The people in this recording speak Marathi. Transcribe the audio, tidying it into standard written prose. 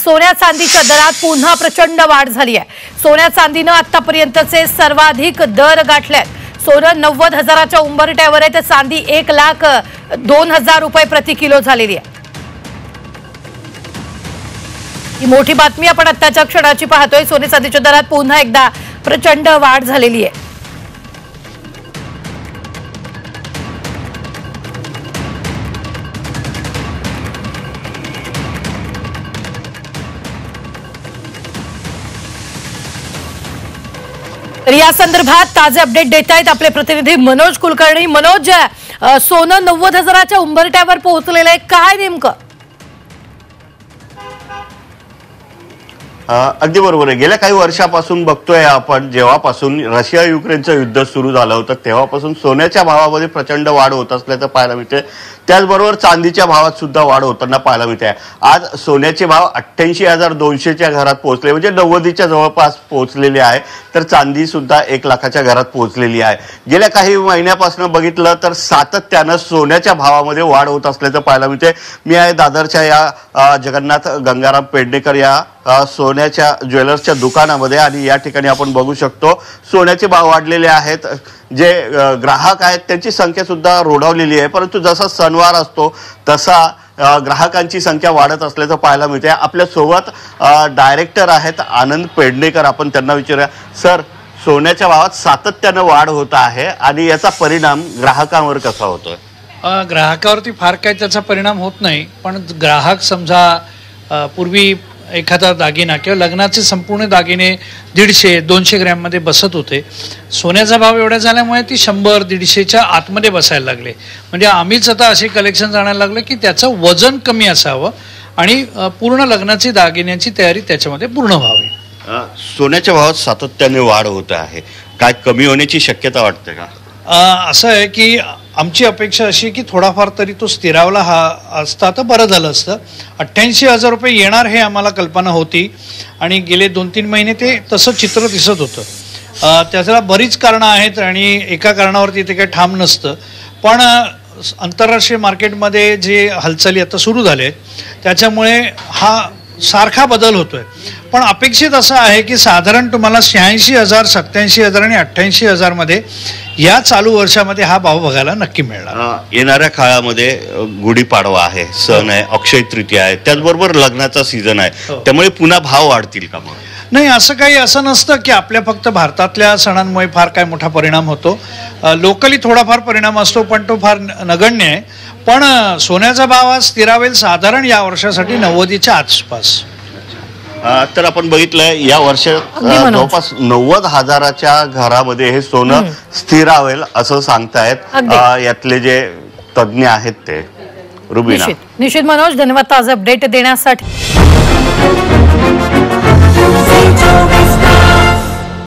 सोन्या चांदीच्या दरात पुन्हा प्रचंड वाढ झाली आहे। सोन्या चांदीने आतापर्यंतचे सर्वाधिक दर गाठलेत। सोनं 90,000च्या उंबरठ्यावर आहे तर चांदी 1,02,000 रुपये प्रति किलो झालेली आहे। ही मोठी बातमी आपण आताच्या क्षणाची पाहतोय। सोने चांदीच्या दरात पुन्हा एकदा प्रचंड वाढ झालेली आहे। तर या संदर्भात ताजे अपडेट देत आहेत आपले प्रतिनिधी मनोज कुलकर्णी। मनोज, सोनं 90,000च्या उंबरठ्यावर पोहोचलेलं आहे, काय नेमकं? अगदी बरोबर आहे। गेल्या काही वर्षापासून बघतोय आपण, जेव्हापासून रशिया युक्रेनचं युद्ध सुरू झालं होतं तेव्हापासून सोन्याच्या भावामध्ये प्रचंड वाढ होत असल्याचं पाहायला मिळते। त्याचबरोबर चांदीच्या भावात सुद्धा वाढ होताना पाहायला मिळते। आज सोन्याचे भाव 88,200च्या घरात पोहोचले, म्हणजे 90च्या जवळपास पोहोचलेले आहे। तर चांदी सुद्धा 1,00,000च्या घरात पोहोचलेली आहे। गेल्या काही महिन्यापासून बघितलं तर सातत्यानं सोन्याच्या भावामध्ये वाढ होत असल्याचं पाहायला मिळते। मी आहे दादरच्या या जगन्नाथ गंगाराम पेडणेकर या सोन्याच्या ज्वेलर्सच्या दुकानामध्ये, आणि या ठिकाणी आपण बघू शकतो सोन्याचे भाव वाढलेले आहेत। जे ग्राहक आहेत त्यांची संख्या सुद्धा रोडावलेली आहे, परंतु जसा सणवार असतो तसा ग्राहकांची संख्या वाढत असल्याचं पाहायला मिळते। आपल्या सोबत डायरेक्टर आहेत आनंद पेडणेकर, आपण त्यांना विचारूया। सर, सोन्याच्या भावात सातत्यानं वाढ होत आहे आणि याचा परिणाम ग्राहकांवर कसा होतोय? ग्राहकावरती फार काही त्याचा परिणाम होत नाही, पण ग्राहक समजा पूर्वी एखादा दागिना किंवा लग्नाचे संपूर्ण दागिने 150-200 ग्रॅममध्ये बसत होते। सोन्याचा भाव एवढा झाल्यामुळे ती 100-150च्या आतमध्ये बसायला लागले। म्हणजे आम्हीच आता असे कलेक्शन आणायला लागले की त्याचं वजन कमी असावं आणि पूर्ण लग्नाची दागिन्यांची तयारी त्याच्यामध्ये पूर्ण व्हावी। सोन्याच्या भावात सातत्याने वाढ होत आहे, काय कमी होण्याची शक्यता वाटते का? असं आहे की आमची अपेक्षा अशी की थोडाफार तरी तो स्थिरावला असता तर बरं झालं असतं। 88,000 रुपये येणार हे आम्हाला कल्पना होती आणि गेले 2-3 महिने ते तसं चित्र दिसत होतं। त्याला बरीच कारणं आहेत आणि एका कारणावरती ते काही ठाम नसतं, पण आंतरराष्ट्रीय मार्केटमध्ये जे हालचाली आता सुरू झाले त्याच्यामुळे हा सारखा बदल होतोय। पण अपेक्षित असं आहे की साधारण तुम्हाला 86,000, 87,000 आणि 88,000 मध्ये या चालू वर्षामध्ये हा भाव बघायला नक्की मिळणार। येणाऱ्या काळामध्ये गुढीपाडवा आहे, सण आहे, अक्षय तृतीया आहे, त्याचबरोबर लग्नाचा सीझन आहे, त्यामुळे पुन्हा भाव वाढतील का? नाही, असं काही असं नसतं की आपल्या फक्त भारतातल्या सणांमुळे फार काय मोठा परिणाम होतो। लोकली थोडाफार परिणाम असतो, पण तो फार नगण्य आहे। पण सोन्याचा भाव आज स्थिरावेल साधारण या वर्षासाठी 90च्या आसपास। तर आपण बघितलंय या वर्षात जवळपास 90,000च्या घरामध्ये हे सोनं स्थिरावेल असं सांगतायत यातले जे तज्ञ आहेत ते। रुबीना, निश्चित मनोज, धन्यवाद ताजे अपडेट देण्यासाठी।